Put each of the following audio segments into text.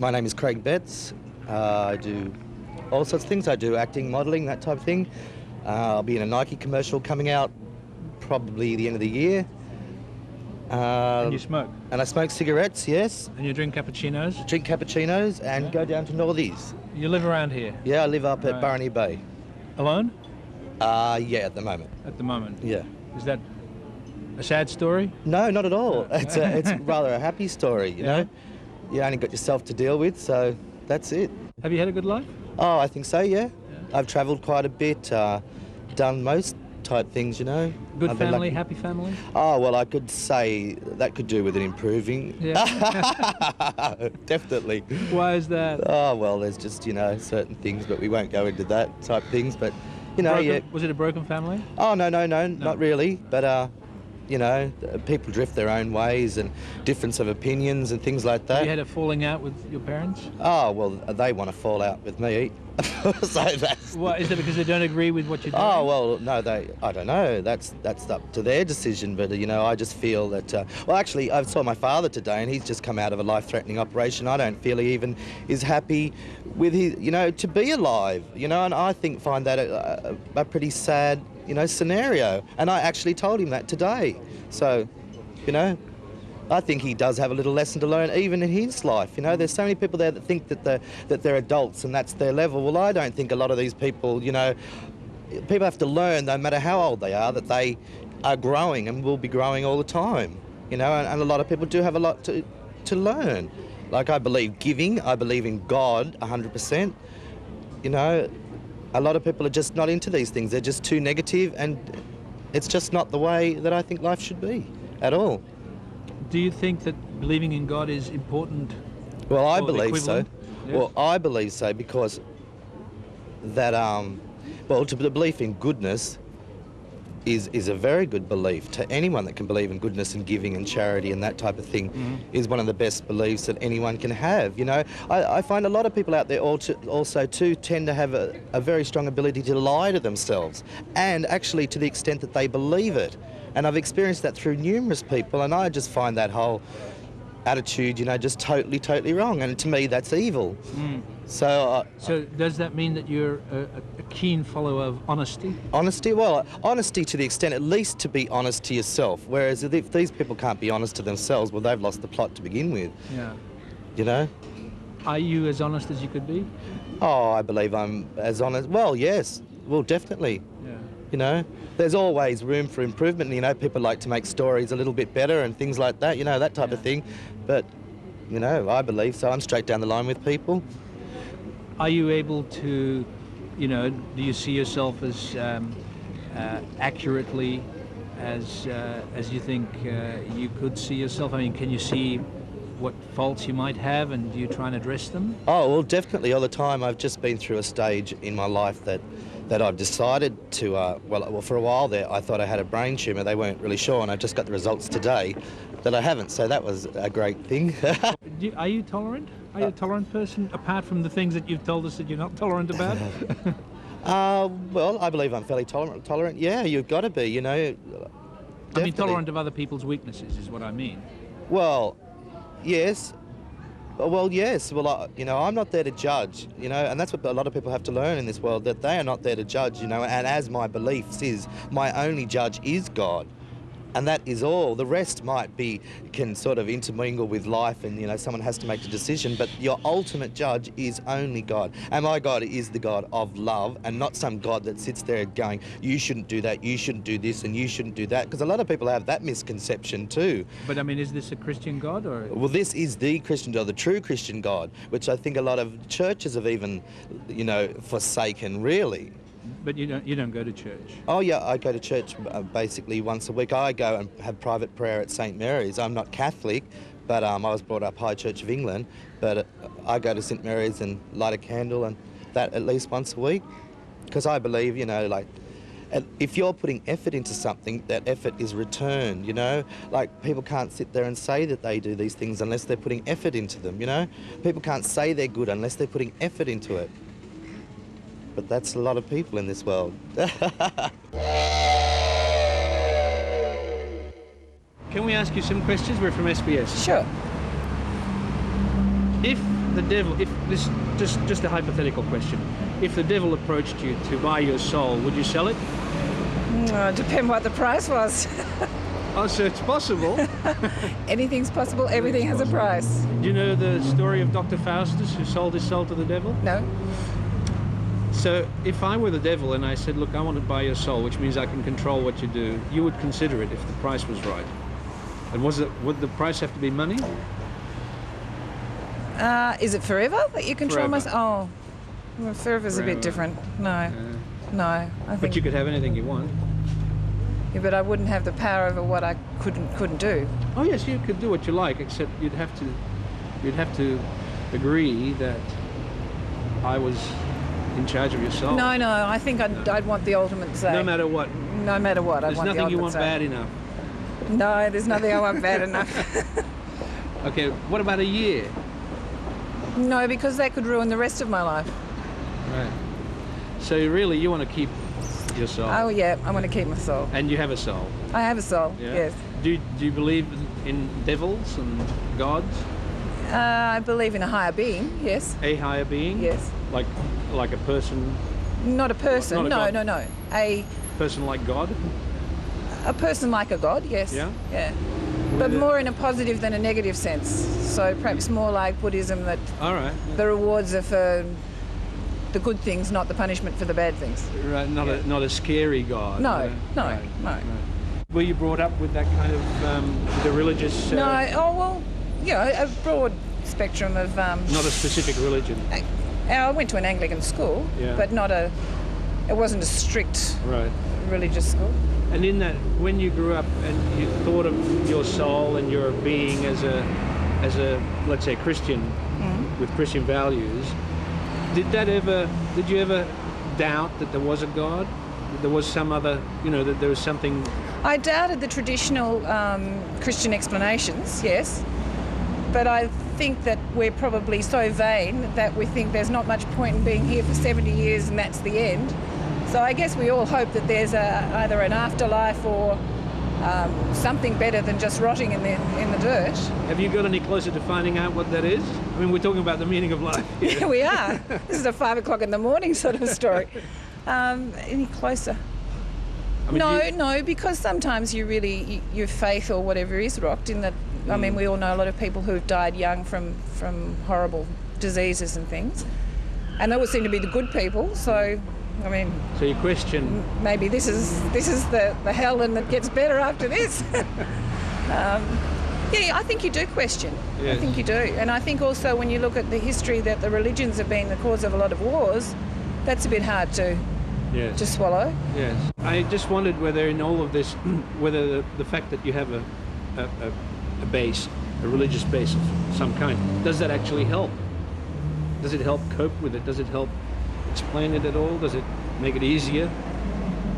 My name is Craig Betts. I do all sorts of things. I do acting, modelling, that type of thing. I'll be in a Nike commercial coming out probably the end of the year. And you smoke? And I smoke cigarettes, yes. And you drink cappuccinos? Drink cappuccinos and go down to Northies. You live around here? Yeah, I live up at Barony Bay. Alone? Yeah, at the moment. At the moment? Yeah. Is that a sad story? No, not at all. It's rather a happy story, you know. You only got yourself to deal with, so that's it. Have you had a good life? Oh, I think so, yeah. I've travelled quite a bit, done most type things, you know. Good family, happy family? Oh, well, I could say that could do with it improving. Yeah. Definitely. Why is that? Oh, well, there's just, you know, certain things, but we won't go into that type things, but, you know, broken, yeah. Was it a broken family? Oh, no, not really, but, you know, people drift their own ways and difference of opinions and things like that. Have you had a falling out with your parents? Oh, well, they want to fall out with me. So that's... What, is it because they don't agree with what you're doing? Oh, well, no, I don't know. That's up to their decision, but, you know, I just feel that... well, actually, I saw my father today, and he's just come out of a life-threatening operation. I don't feel he even is happy with his, you know, to be alive, you know, and I find that a pretty sad, you know, scenario. And I actually told him that today. So, you know, I think he does have a little lesson to learn even in his life. You know, there's so many people there that think that they're adults and that's their level. Well, I don't think a lot of these people, you know, people have to learn, no matter how old they are, that they are growing and will be growing all the time. You know, and a lot of people do have a lot to learn. Like, I believe giving, I believe in God 100%. You know, a lot of people are just not into these things. They're just too negative, and it's just not the way that I think life should be at all. Do you think that believing in God is important? Well, I believe so. Yes. Well, I believe so because that, well, the belief in goodness is a very good belief. To anyone that can believe in goodness and giving and charity and that type of thing is one of the best beliefs that anyone can have. You know, I find a lot of people out there also tend to have a very strong ability to lie to themselves, and actually to the extent that they believe it. And I've experienced that through numerous people, and I just find that whole attitude, you know, just totally wrong. And to me, that's evil. So does that mean that you're a keen follower of honesty? Honesty? Well, honesty to the extent, at least to be honest to yourself. Whereas if these people can't be honest to themselves, well, they've lost the plot to begin with. Yeah. You know? Are you as honest as you could be? Oh, I believe I'm as honest. Well, yes. Well, definitely. Yeah. You know? There's always room for improvement. You know, people like to make stories a little bit better and things like that, you know, that type of thing. But, you know, I believe so. I'm straight down the line with people. Are you able to, you know, do you see yourself as accurately as you think you could see yourself? I mean, can you see what faults you might have, and do you try and address them? Oh, well, definitely all the time. I've just been through a stage in my life that I've decided to, well, for a while there, I thought I had a brain tumour. They weren't really sure, and I just got the results today that I haven't, so that was a great thing. Are you tolerant? Are you a tolerant person, apart from the things that you've told us that you're not tolerant about? Well, I believe I'm fairly tolerant. Yeah, you've got to be, you know. Definitely. I mean, tolerant of other people's weaknesses is what I mean. Well, yes. Well, yes. Well, you know, I'm not there to judge, you know, and that's what a lot of people have to learn in this world, that they are not there to judge, you know, and as my beliefs is, my only judge is God. And that is all. The rest can sort of intermingle with life, and, you know, someone has to make a decision, but your ultimate judge is only God. And my God is the God of love, and not some God that sits there going, you shouldn't do that, you shouldn't do this, and you shouldn't do that, because a lot of people have that misconception too. But I mean, is this a Christian God, or? Well, this is the Christian God, the true Christian God, which I think a lot of churches have even, you know, forsaken, really. But you don't go to church? Oh yeah, I go to church basically once a week. I go and have private prayer at St Mary's. I'm not Catholic, but I was brought up High Church of England. But I go to St Mary's and light a candle, and that at least once a week, because I believe, you know, like, if you're putting effort into something, that effort is returned, you know? Like, people can't sit there and say that they do these things unless they're putting effort into them, you know? People can't say they're good unless they're putting effort into it. But that's a lot of people in this world. Can we ask you some questions? We're from SBS. Sure. if the devil, if this, just a hypothetical question, if the devil approached you to buy your soul, would you sell it? Depend what the price was. Oh, so it's possible. Anything's possible, everything has a price. Do you know the story of Dr. Faustus, who sold his soul to the devil? No. So if I were the devil and I said, look, I want to buy your soul, which means I can control what you do, you would consider it if the price was right. And would the price have to be money? Is it forever that you control my... Oh, well, forever's a bit different. No, no. I think... But you could have anything you want. Yeah, but I wouldn't have the power over what I couldn't do. Oh yes, you could do what you like, except you'd have to agree that I was in charge of your soul. No, I think I'd want the ultimate say. No matter what. No matter what, I'd want the ultimate say. There's nothing you want bad enough. No, there's nothing I want bad enough. Okay, what about a year? No, because that could ruin the rest of my life. Right. So really, you want to keep your soul? Oh yeah, I want to keep my soul. And you have a soul? I have a soul, yeah? Yes. Do you believe in devils and gods? I believe in a higher being, yes. A higher being? Yes. Like a person? Not a person, not a no. God. A person like God? A person like a god, yes. Yeah? Yeah. But more in a positive than a negative sense. So perhaps more like Buddhism, that all right. The rewards are for the good things, not the punishment for the bad things. Right, not a scary God. No. Right. Were you brought up with that kind of the religious? No. Oh well, a broad spectrum of. Not a specific religion. I went to an Anglican school, but not a. It wasn't a strict religious school. And in that, when you grew up and you thought of your soul and your being as a let's say Christian with Christian values, did you ever doubt that there was a God? That there was some other, that there was something? I doubted the traditional Christian explanations, yes. But I think that we're probably so vain that we think there's not much point in being here for 70 years and that's the end. So I guess we all hope that there's either an afterlife or something better than just rotting in the dirt. Have you got any closer to finding out what that is? I mean, we're talking about the meaning of life. Yeah, we are. This is a 5 o'clock in the morning sort of story. Any closer? I mean, no, because sometimes your faith or whatever is rocked in that. I mean, we all know a lot of people who've died young from horrible diseases and things, and they would seem to be the good people. So, I mean, so you question maybe this is the hell, and it gets better after this. Yeah, I think you do question. Yes. I think you do, and I think also when you look at the history that the religions have been the cause of a lot of wars, that's a bit hard to swallow. Yes, I just wondered whether in all of this, whether the fact that you have a base, a religious base of some kind, does that actually help? Does it help cope with it? Does it help explain it at all? Does it make it easier?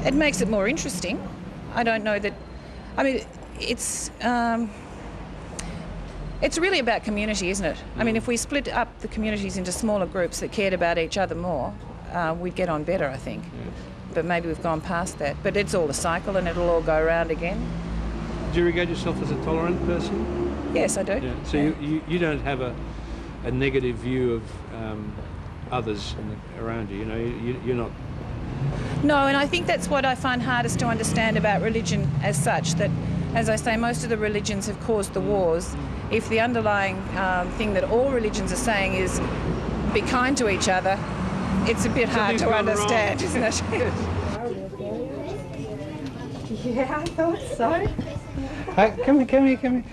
It makes it more interesting. I don't know that. I mean, it's really about community, isn't it? I mean, if we split up the communities into smaller groups that cared about each other more, we'd get on better, I think. Yes. But maybe we've gone past that. But it's all a cycle and it'll all go around again. Do you regard yourself as a tolerant person? Yes, I do. Yeah. So you don't have a negative view of others around you, you're not... No, and I think that's what I find hardest to understand about religion as such, that, as I say, most of the religions have caused the wars. If the underlying thing that all religions are saying is be kind to each other, it's a bit hard to understand, isn't it? Yeah, I thought so. Come here.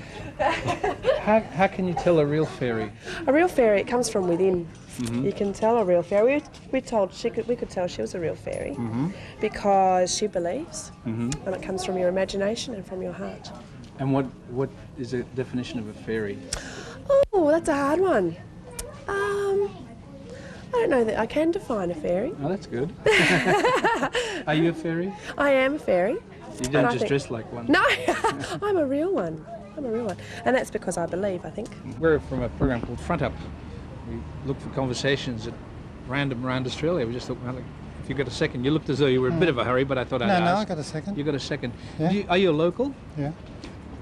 How can you tell a real fairy? A real fairy, it comes from within. Mm-hmm. You can tell a real fairy. We could tell she was a real fairy because she believes, and it comes from your imagination and from your heart. And what is the definition of a fairy? Oh, that's a hard one. I don't know that I can define a fairy. Oh, that's good. Are you a fairy? I am a fairy. You don't just dress like one? No, I'm a real one. And that's because I believe, I think. We're from a program called Front Up. We look for conversations at random around Australia. We just thought, well, if you got a second. You looked as though you were in a bit of a hurry, but I thought I'd ask. No, I got a second. You got a second. Yeah. Are you a local? Yeah.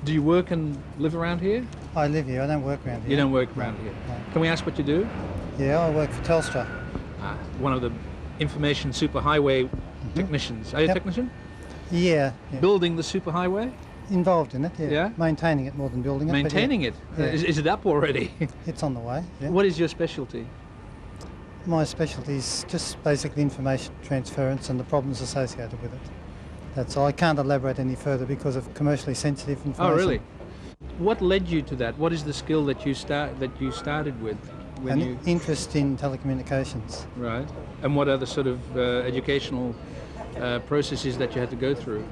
Do you work and live around here? I live here, I don't work around here. You don't work around here. No. Can we ask what you do? Yeah, I work for Telstra. One of the information superhighway technicians. Are you a Yep. technician? Yeah, yeah. Building the superhighway? Involved in it, yeah. Yeah? Maintaining it more than building it. but Maintaining it? Yeah. Is it up already? It's on the way, yeah. What is your specialty? My specialty is just basically information transference and the problems associated with it. That's all. I can't elaborate any further because of commercially sensitive information. Oh, really? What led you to that? What is the skill that you started with? When An interest in telecommunications. Right. And what are the sort of educational processes that you had to go through?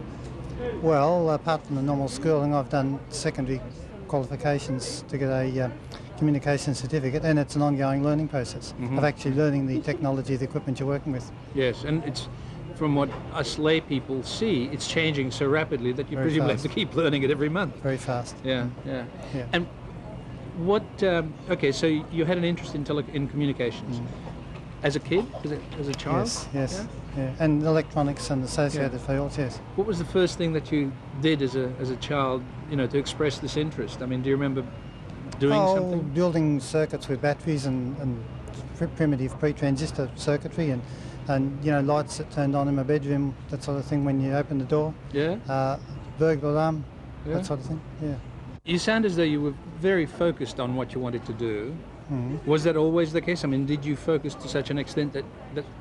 Well, apart from the normal schooling, I've done secondary qualifications to get a communication certificate, and it's an ongoing learning process of actually learning the technology, the equipment you're working with. Yes, and it's from what us lay people see, it's changing so rapidly that you Very presumably have fast. to keep learning it every month. Very fast. Yeah. Yeah. And what? Okay, so you had an interest in communications as a kid, as a child. Yes. Yeah. And electronics and associated fields, yes. What was the first thing that you did as a child, to express this interest? I mean, do you remember doing something? Building circuits with batteries and primitive pre-transistor circuitry and lights that turned on in my bedroom, that sort of thing when you open the door. Yeah. Burglar alarm, Yeah. that sort of thing, yeah. You sound as though you were very focused on what you wanted to do. Was that always the case? I mean, did you focus to such an extent that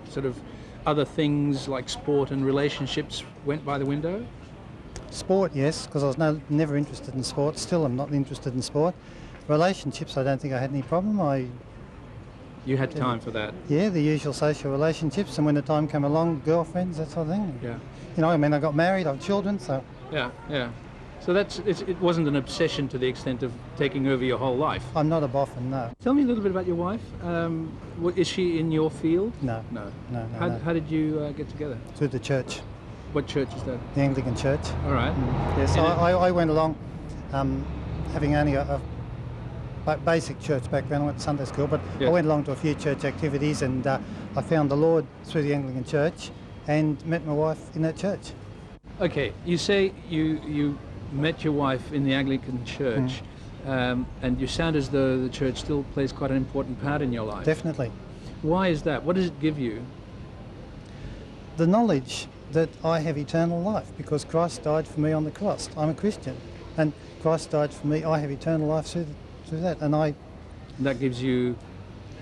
sort of other things like sport and relationships went by the window? Sport, yes, because I was never interested in sport. Still, I'm not interested in sport. Relationships, I don't think I had any problem. You had time for that. Yeah, the usual social relationships, and when the time came along, girlfriends, that sort of thing. Yeah. I got married, I have children, so. Yeah. So it wasn't an obsession to the extent of taking over your whole life. I'm not a boffin, no. Tell me a little bit about your wife. Is she in your field? No. No. No. How did you get together? Through the church, What church is that? the Anglican Church. All right. Yes, And I went along, having only a basic church background. I went to Sunday school, but Yes. I went along to a few church activities, and I found the Lord through the Anglican Church, and met my wife in that church. Okay, you say you met your wife in the Anglican Church, and you sound as though the church still plays quite an important part in your life. Definitely. Why is that? What does it give you? The knowledge that I have eternal life because Christ died for me on the cross. I'm a Christian, and Christ died for me. I have eternal life through that, and That gives you.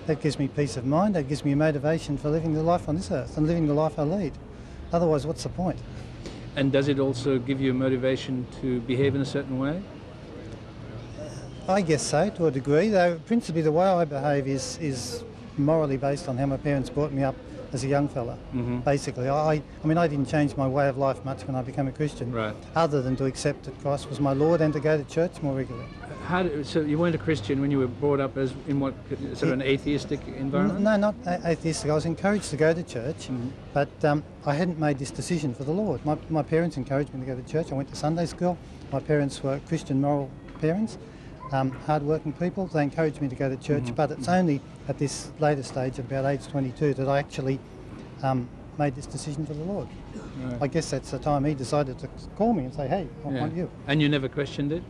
that gives me peace of mind. That gives me motivation for living the life on this earth and living the life I lead. Otherwise, what's the point? And does it also give you a motivation to behave in a certain way? I guess so, to a degree, though principally the way I behave is morally based on how my parents brought me up as a young fella, basically. I didn't change my way of life much when I became a Christian, Right. other than to accept that Christ was my Lord and to go to church more regularly. So you weren't a Christian when you were brought up as in what sort of an atheistic environment? No, not atheistic. I was encouraged to go to church, but I hadn't made this decision for the Lord. My parents encouraged me to go to church. I went to Sunday school. My parents were Christian moral parents, hard-working people. They encouraged me to go to church, but it's only at this later stage, at about age 22, that I actually made this decision for the Lord. Right. I guess that's the time He decided to call me and say, hey, I want you. And you never questioned it?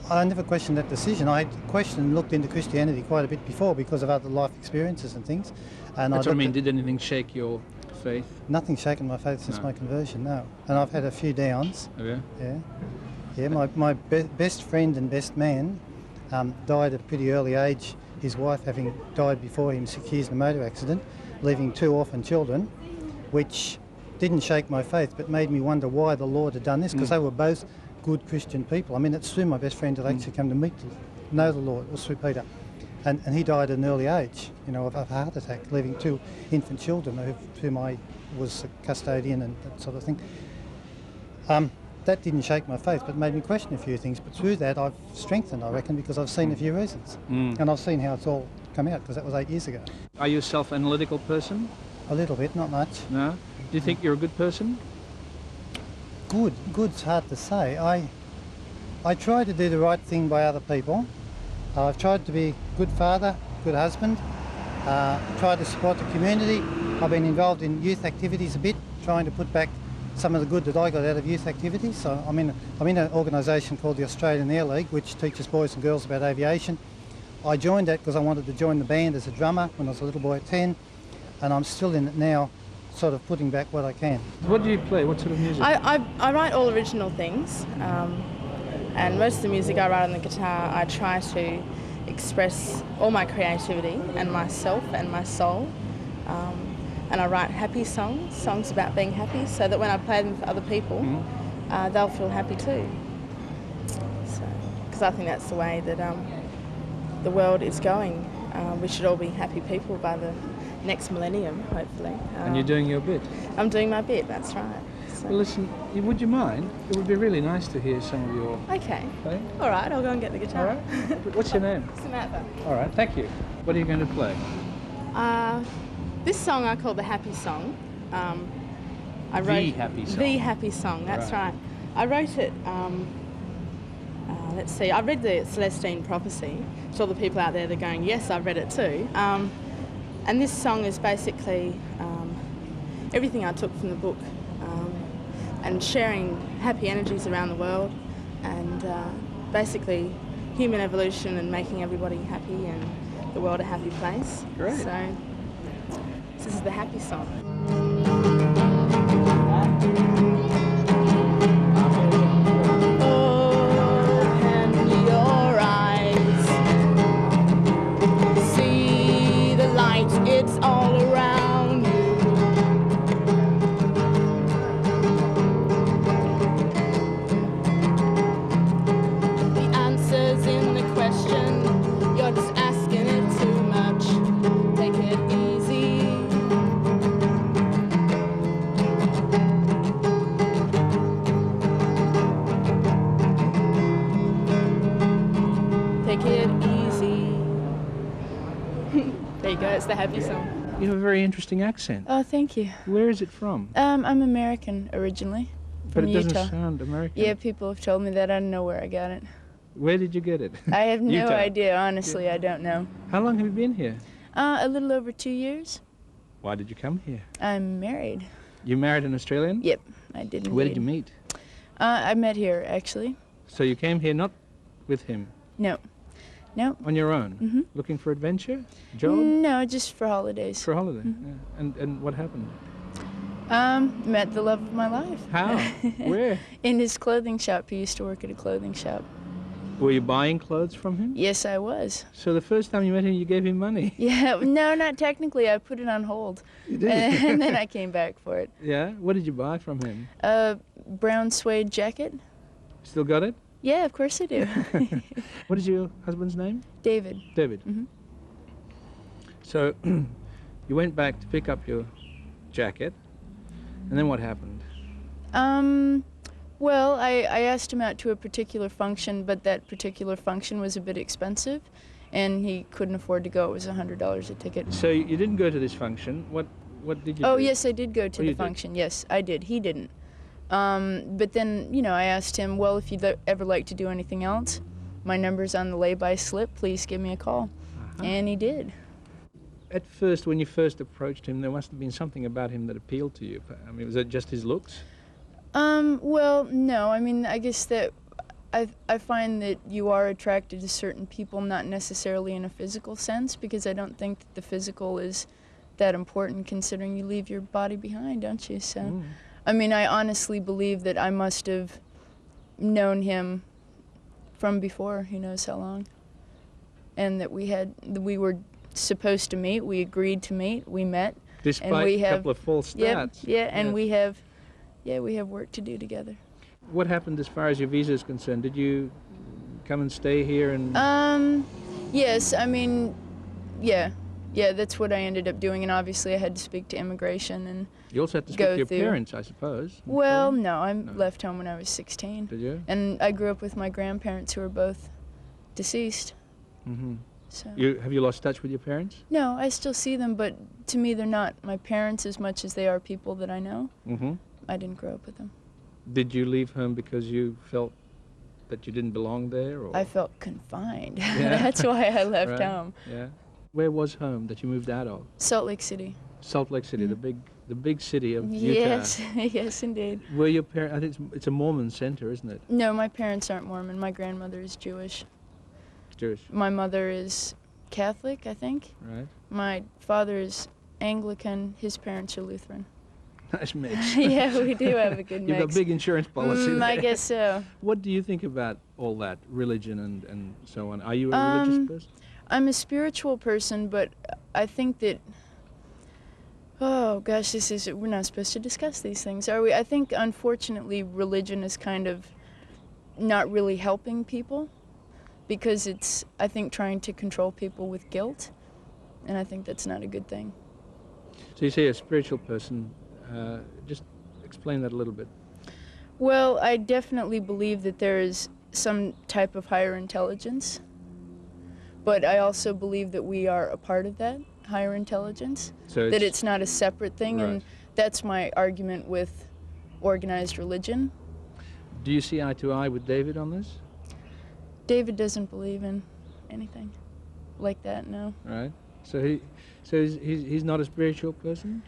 I never questioned that decision. I had questioned and looked into Christianity quite a bit before because of other life experiences and things. And That's what I mean. looked at- Did anything shake your faith? Nothing shaken my faith since No. my conversion, no. And I've had a few downs. Oh, yeah? Yeah. My best friend and best man died at a pretty early age, his wife having died before him 6 years in a motor accident, leaving 2 orphan children, which didn't shake my faith but made me wonder why the Lord had done this, because they were both good Christian people. I mean, it's through my best friend that I actually come to know the Lord. It was through Peter. And he died at an early age, of a heart attack, leaving 2 infant children whom I was a custodian and that sort of thing. That didn't shake my faith, but made me question a few things. But through that, I've strengthened, I reckon, because I've seen a few reasons. And I've seen how it's all come out, because that was 8 years ago. Are you a self-analytical person? A little bit, not much. No? Do you think you're a good person? Good's hard to say. I try to do the right thing by other people. I've tried to be a good father, good husband, tried to support the community. I've been involved in youth activities a bit, trying to put back some of the good that I got out of youth activities. So I'm in an organisation called the Australian Air League, which teaches boys and girls about aviation. I joined that because I wanted to join the band as a drummer when I was a little boy at 10, and I'm still in it now, sort of putting back what I can. What do you play? What sort of music? I write all original things, and most of the music I write on the guitar, I try to express all my creativity and myself and my soul. And I write happy songs about being happy, so that when I play them for other people, they'll feel happy too. Because I think that's the way that the world is going. We should all be happy people by the next millennium, hopefully. And you're doing your bit? I'm doing my bit, that's right. So. Well, listen, would you mind? It would be really nice to hear some of your Okay. playing. All right, I'll go and get the guitar. All right. What's your name? Samantha. All right, thank you. What are you going to play? This song I call the Happy Song. I wrote The Happy Song. The Happy Song, that's right. I wrote it, let's see, I read the Celestine Prophecy to all the people out there that are going, yes, I've read it too. And this song is basically everything I took from the book, and sharing happy energies around the world, and basically human evolution and making everybody happy and the world a happy place. Great. So this is the Happy Song. Open your eyes, see the light, it's all around you. The answer's in the question, you're just asking it too much. Take it easy. Take it easy. There you go, it's the Happy Song. You have a very interesting accent. Oh, thank you. Where is it from? I'm American originally, But from it doesn't Utah. sound American. Yeah, people have told me that. I don't know where I got it. Where did you get it? I have no Utah. idea, honestly. I don't know. How long have you been here? A little over 2 years. Why did you come here? I'm married. You married an Australian? Yep, I did. Where did you indeed. meet? I met here, actually. So you came here not with him, No. No. on your own, Mhm. looking for adventure, job, No, just for holidays. for a holiday. Yeah. And what happened? Met the love of my life. How? Where? In his clothing shop. He used to work at a clothing shop. Were you buying clothes from him? Yes, I was. So the first time you met him, you gave him money. Yeah, no, not technically. I put it on hold. You did? And then I came back for it. Yeah. What did you buy from him? A brown suede jacket. Still got it? Yeah, of course I do. What is your husband's name? David. David. Mhm. So you went back to pick up your jacket, and then what happened? Well, I asked him out to a particular function, but that particular function was a bit expensive, and he couldn't afford to go. It was $100 a ticket. So you didn't go to this function. What did you Oh, do? yes, I did go to Oh, you the did? function. Yes, I did. He didn't. But then, I asked him, well, if you'd ever like to do anything else, my number's on the lay-by slip. Please give me a call. Uh-huh. And he did. At first, when you first approached him, there must have been something about him that appealed to you. I mean, was it just his looks? Well, no. I mean, I guess that I find that you are attracted to certain people, not necessarily in a physical sense, because I don't think that the physical is that important, considering you leave your body behind, don't you? So, I mean, I honestly believe that I must have known him from before, who knows how long, and that we were supposed to meet. We agreed to meet. We met. Despite and we a have, couple of false starts. And we have work to do together. What happened as far as your visa is concerned? Did you come and stay here and... Yes, I mean, yeah, that's what I ended up doing, and obviously I had to speak to immigration and You also had to speak to your through. parents, I suppose. Well, no, I left home when I was 16. Did you? And I grew up with my grandparents who are both deceased. Mm-hmm. So. Have you lost touch with your parents? No, I still see them, but to me they're not my parents as much as they are people that I know. Mm-hmm. I didn't grow up with them. Did you leave home because you felt that you didn't belong there? Or? I felt confined. Yeah. That's why I left Right. home. Yeah. Where was home that you moved out of? Salt Lake City. Salt Lake City, the big city of Utah. Yes, yes, indeed. Were your parents? I think it's a Mormon center, isn't it? No, my parents aren't Mormon. My grandmother is Jewish. Jewish. My mother is Catholic, I think. Right. My father is Anglican. His parents are Lutheran. Nice mix. Yeah, we do have a good mix. You've got big insurance policy there. I guess so. What do you think about all that, religion and so on? Are you a religious person? I'm a spiritual person, but I think that, oh gosh, we're not supposed to discuss these things, are we? I think, unfortunately, religion is kind of not really helping people because it's, I think, trying to control people with guilt, and I think that's not a good thing. So you say a spiritual person. Just explain that a little bit. Well, I definitely believe that there is some type of higher intelligence, but I also believe that we are a part of that higher intelligence, so that it's not a separate thing, right. And that's my argument with organized religion. Do you see eye to eye with David on this? David doesn't believe in anything like that, no. Right. So he's not a spiritual person?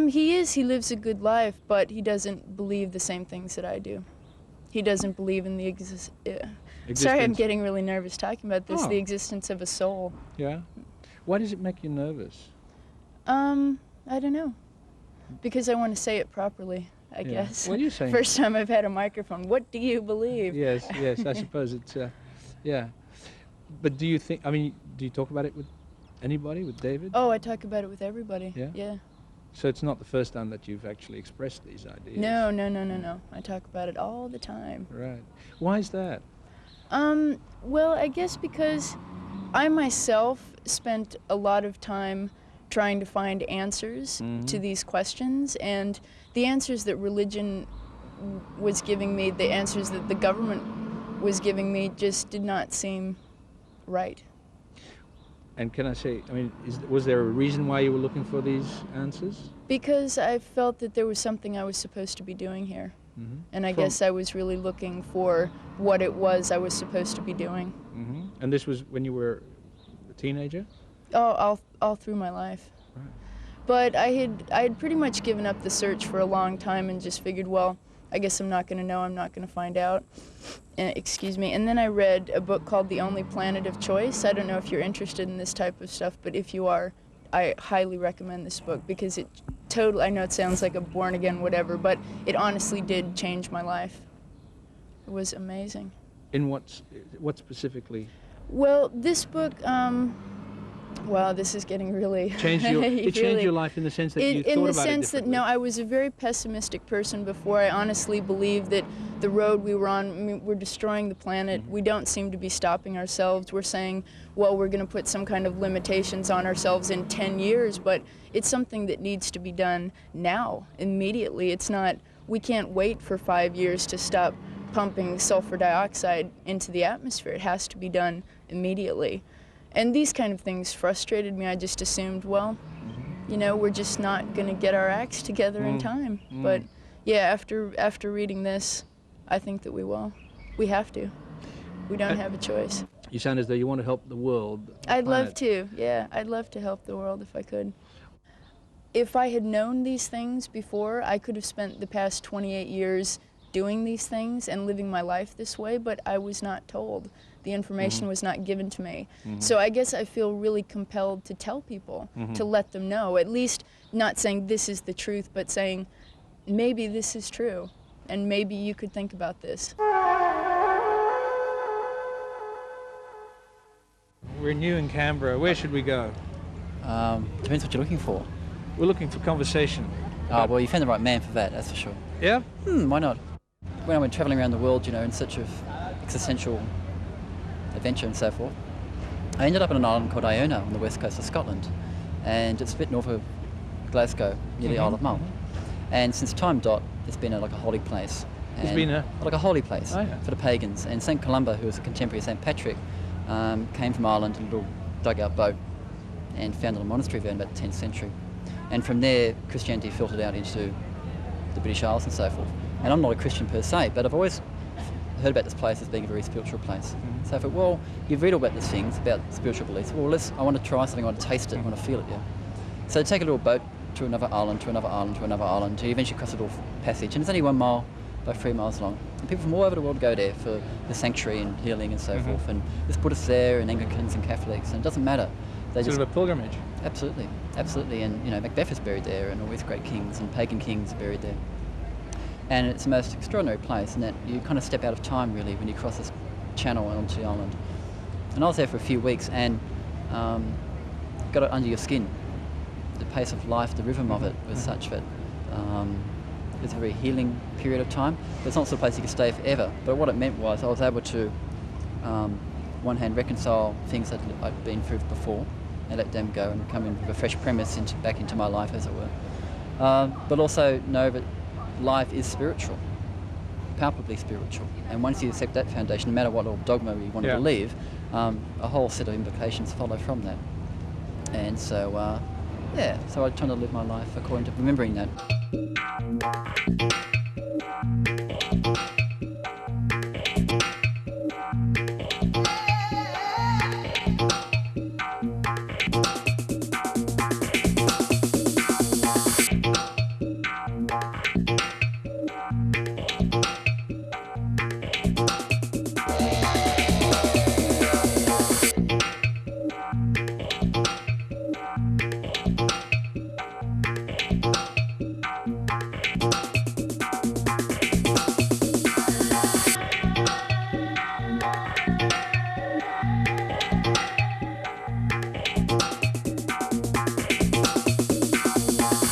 He is. He lives a good life, but he doesn't believe the same things that I do. He doesn't believe in the existence. Sorry, I'm getting really nervous talking about this. Oh. The existence of a soul. Yeah. Why does it make you nervous? I don't know. Because I want to say it properly, I guess. Well, you're saying. First time I've had a microphone. What do you believe? Yes. I suppose it's. Yeah. But do you think? I mean, do you talk about it with anybody? With David? Oh, I talk about it with everybody. Yeah. Yeah. So it's not the first time that you've actually expressed these ideas? No. I talk about it all the time. Right. Why is that? Well, I guess because I myself spent a lot of time trying to find answers to these questions, and the answers that religion was giving me, the answers that the government was giving me, just did not seem right. And can I say, I mean, was there a reason why you were looking for these answers? Because I felt that there was something I was supposed to be doing here. And I guess I was really looking for what it was I was supposed to be doing. And this was when you were a teenager? Oh, all through my life. Right. But I had pretty much given up the search for a long time and just figured, well, I guess I'm not going to know, I'm not going to find out. Excuse me. And then I read a book called The Only Planet of Choice. I don't know if you're interested in this type of stuff, but if you are, I highly recommend this book because it totally, I know it sounds like a born again whatever, but it honestly did change my life. It was amazing. In what specifically? Well, this book, wow, this is getting really... It changed your life in the sense that you thought about it in the sense that, differently. no, I was a very pessimistic person before. I honestly believed that the road we were on, I mean, we're destroying the planet. We don't seem to be stopping ourselves. We're saying, well, we're going to put some kind of limitations on ourselves in 10 years, but it's something that needs to be done now, immediately. It's not, we can't wait for 5 years to stop pumping sulfur dioxide into the atmosphere. It has to be done immediately. And these kind of things frustrated me. I just assumed, well, you know, we're just not going to get our acts together in time. But yeah, after reading this, I think that we will. We have to. We don't have a choice. You sound as though you want to help the world. I'd love to, yeah. I'd love to help the world if I could. If I had known these things before, I could have spent the past 28 years doing these things and living my life this way, but I was not told. The information was not given to me. So I guess I feel really compelled to tell people, to let them know, at least not saying this is the truth, but saying maybe this is true, and maybe you could think about this. We're new in Canberra. Where should we go? Depends what you're looking for. We're looking for conversation. Well, you found the right man for that, that's for sure. Yeah? Why not? When I went travelling around the world, you know, in search of existential adventure and so forth, I ended up on an island called Iona on the west coast of Scotland, and it's a bit north of Glasgow, near the Isle of Mull. And since time dot, it's been like a holy place. It's been like a holy place for the pagans. And St. Columba, who was a contemporary of St. Patrick, came from Ireland in a little dugout boat and founded a monastery there in about the 10th century. And from there, Christianity filtered out into the British Isles and so forth. And I'm not a Christian per se, but I've always heard about this place as being a very spiritual place. So I thought, well, you read all about these things, about spiritual beliefs. Well, I want to try something, I want to taste it, I want to feel it, yeah. So take a little boat to another island, to another island, to another island, to eventually cross a little passage, and it's only 1 mile by 3 miles long. And people from all over the world go there for the sanctuary and healing and so forth. And there's Buddhists there, and Anglicans and Catholics, and it doesn't matter. They Sort of a pilgrimage. Absolutely, absolutely. And you know, Macbeth is buried there, and all these great kings and pagan kings are buried there. And it's the most extraordinary place, and that you kind of step out of time really when you cross this channel onto the island. And I was there for a few weeks, and got it under your skin. The pace of life, the rhythm of it was such that it's a very healing period of time. But it's not the sort of place you can stay forever. But what it meant was I was able to, one hand, reconcile things that I'd been through before and let them go and come in with a fresh premise back into my life, as it were. But also know that life is spiritual, palpably spiritual. And once you accept that foundation, no matter what little dogma you want to believe, a whole set of implications follow from that. And so, so I'm trying to live my life according to remembering that.